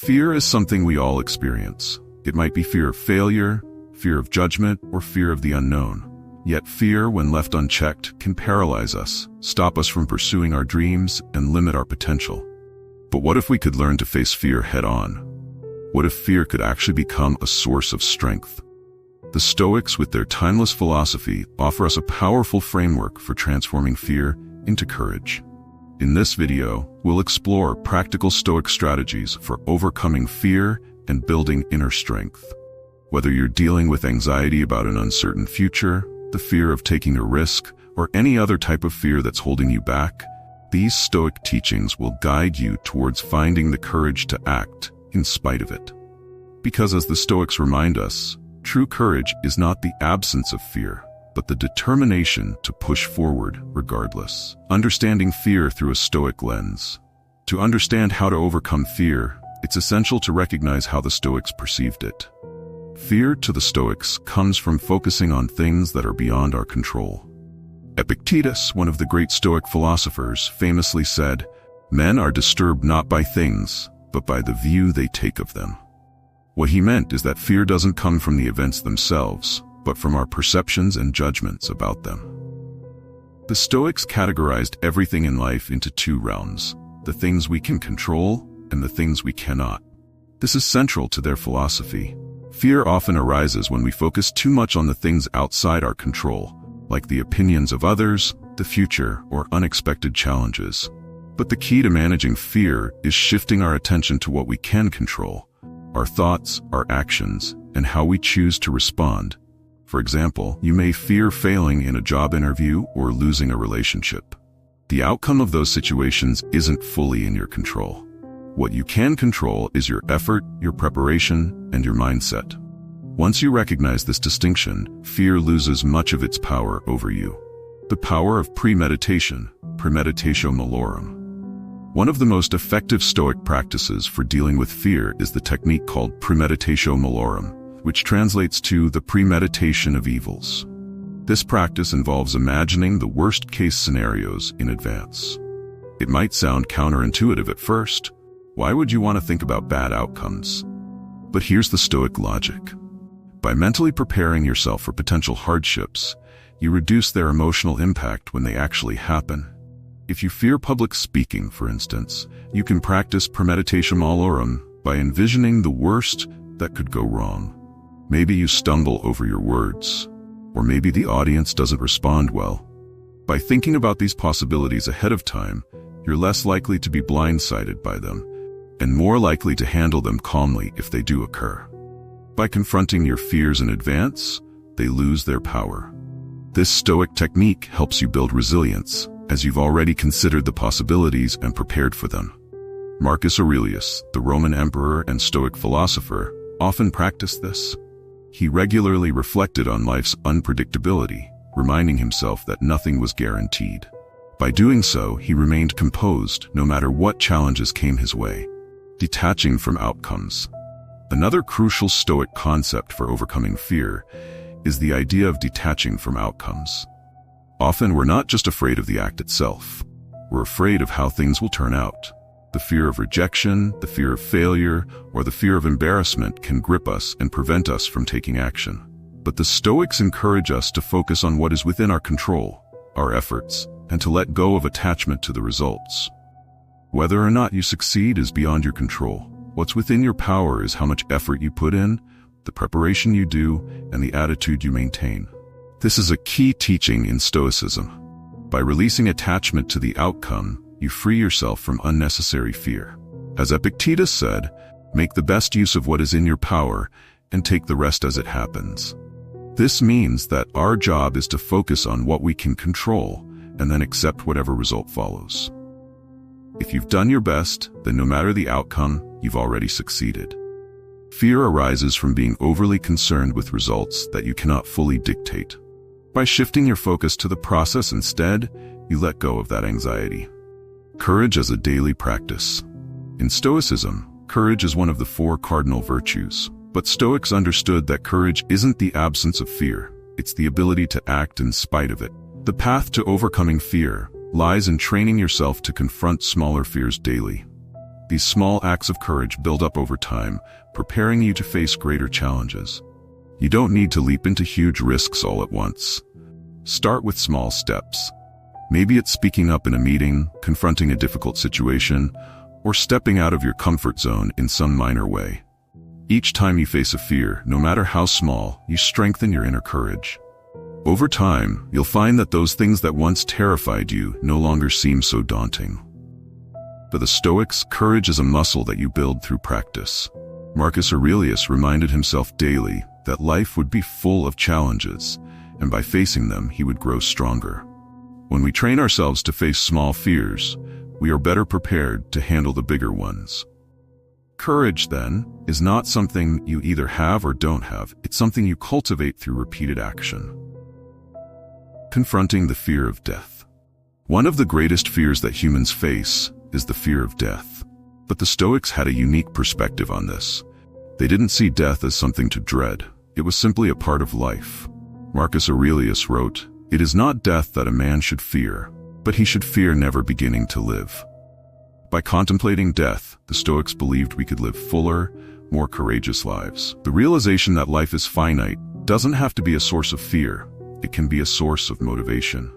Fear is something we all experience. It might be fear of failure, fear of judgment, or fear of the unknown. Yet fear, when left unchecked, can paralyze us, stop us from pursuing our dreams, and limit our potential. But what if we could learn to face fear head-on? What if fear could actually become a source of strength? The Stoics, with their timeless philosophy, offer us a powerful framework for transforming fear into courage. In this video, we'll explore practical Stoic strategies for overcoming fear and building inner strength. Whether you're dealing with anxiety about an uncertain future, the fear of taking a risk, or any other type of fear that's holding you back, these Stoic teachings will guide you towards finding the courage to act in spite of it. Because as the Stoics remind us, true courage is not the absence of fear, but the determination to push forward regardless. Understanding fear through a Stoic lens. To understand how to overcome fear, it's essential to recognize how the Stoics perceived it. Fear to the Stoics comes from focusing on things that are beyond our control. Epictetus, one of the great Stoic philosophers, famously said, "Men are disturbed not by things, but by the view they take of them." What he meant is that fear doesn't come from the events themselves, but from our perceptions and judgments about them. The Stoics categorized everything in life into two realms: the things we can control and the things we cannot. This is central to their philosophy. Fear often arises when we focus too much on the things outside our control, like the opinions of others, the future, or unexpected challenges. But the key to managing fear is shifting our attention to what we can control: our thoughts, our actions, and how we choose to respond. For example, you may fear failing in a job interview or losing a relationship. The outcome of those situations isn't fully in your control. What you can control is your effort, your preparation, and your mindset. Once you recognize this distinction, fear loses much of its power over you. The power of premeditation, premeditatio malorum. One of the most effective Stoic practices for dealing with fear is the technique called premeditatio malorum, which translates to the premeditation of evils. This practice involves imagining the worst-case scenarios in advance. It might sound counterintuitive at first. Why would you want to think about bad outcomes? But here's the Stoic logic. By mentally preparing yourself for potential hardships, you reduce their emotional impact when they actually happen. If you fear public speaking, for instance, you can practice premeditatio malorum by envisioning the worst that could go wrong. Maybe you stumble over your words, or maybe the audience doesn't respond well. By thinking about these possibilities ahead of time, you're less likely to be blindsided by them, and more likely to handle them calmly if they do occur. By confronting your fears in advance, they lose their power. This Stoic technique helps you build resilience, as you've already considered the possibilities and prepared for them. Marcus Aurelius, the Roman emperor and Stoic philosopher, often practiced this. He regularly reflected on life's unpredictability, reminding himself that nothing was guaranteed. By doing so, he remained composed no matter what challenges came his way, detaching from outcomes. Another crucial Stoic concept for overcoming fear is the idea of detaching from outcomes. Often we're not just afraid of the act itself. We're afraid of how things will turn out. The fear of rejection, the fear of failure, or the fear of embarrassment can grip us and prevent us from taking action. But the Stoics encourage us to focus on what is within our control, our efforts, and to let go of attachment to the results. Whether or not you succeed is beyond your control. What's within your power is how much effort you put in, the preparation you do, and the attitude you maintain. This is a key teaching in Stoicism. By releasing attachment to the outcome, you free yourself from unnecessary fear. As Epictetus said, make the best use of what is in your power and take the rest as it happens. This means that our job is to focus on what we can control and then accept whatever result follows. If you've done your best, then no matter the outcome, you've already succeeded. Fear arises from being overly concerned with results that you cannot fully dictate. By shifting your focus to the process instead, you let go of that anxiety. Courage as a daily practice. In Stoicism, courage is one of the 4 cardinal virtues, but Stoics understood that courage isn't the absence of fear, it's the ability to act in spite of it. The path to overcoming fear lies in training yourself to confront smaller fears daily. These small acts of courage build up over time, preparing you to face greater challenges. You don't need to leap into huge risks all at once. Start with small steps. Maybe it's speaking up in a meeting, confronting a difficult situation, or stepping out of your comfort zone in some minor way. Each time you face a fear, no matter how small, you strengthen your inner courage. Over time, you'll find that those things that once terrified you no longer seem so daunting. For the Stoics, courage is a muscle that you build through practice. Marcus Aurelius reminded himself daily that life would be full of challenges, and by facing them, he would grow stronger. When we train ourselves to face small fears, we are better prepared to handle the bigger ones. Courage, then, is not something you either have or don't have. It's something you cultivate through repeated action. Confronting the fear of death. One of the greatest fears that humans face is the fear of death. But the Stoics had a unique perspective on this. They didn't see death as something to dread. It was simply a part of life. Marcus Aurelius wrote, "It is not death that a man should fear, but he should fear never beginning to live." By contemplating death, the Stoics believed we could live fuller, more courageous lives. The realization that life is finite doesn't have to be a source of fear. It can be a source of motivation.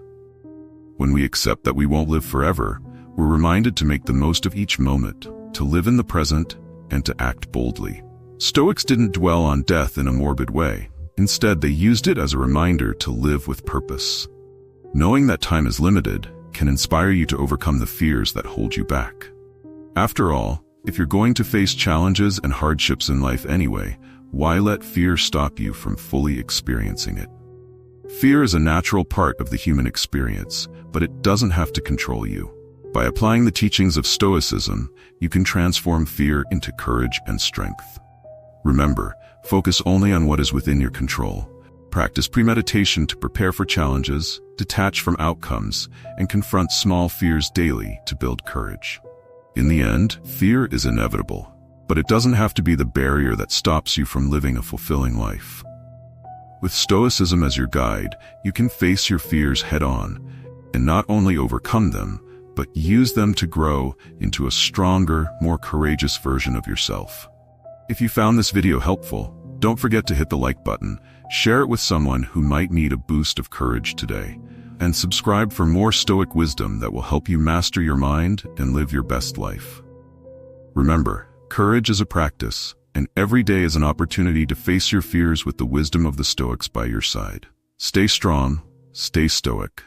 When we accept that we won't live forever, we're reminded to make the most of each moment, to live in the present, and to act boldly. Stoics didn't dwell on death in a morbid way. Instead, they used it as a reminder to live with purpose. Knowing that time is limited can inspire you to overcome the fears that hold you back. After all, if you're going to face challenges and hardships in life anyway, why let fear stop you from fully experiencing it? Fear is a natural part of the human experience, but it doesn't have to control you. By applying the teachings of Stoicism, you can transform fear into courage and strength. Remember, focus only on what is within your control. Practice premeditation to prepare for challenges, detach from outcomes, and confront small fears daily to build courage. In the end, fear is inevitable, but it doesn't have to be the barrier that stops you from living a fulfilling life. With Stoicism as your guide, you can face your fears head-on, and not only overcome them, but use them to grow into a stronger, more courageous version of yourself. If you found this video helpful, don't forget to hit the like button, share it with someone who might need a boost of courage today, and subscribe for more Stoic wisdom that will help you master your mind and live your best life. Remember, courage is a practice, and every day is an opportunity to face your fears with the wisdom of the Stoics by your side. Stay strong, stay Stoic,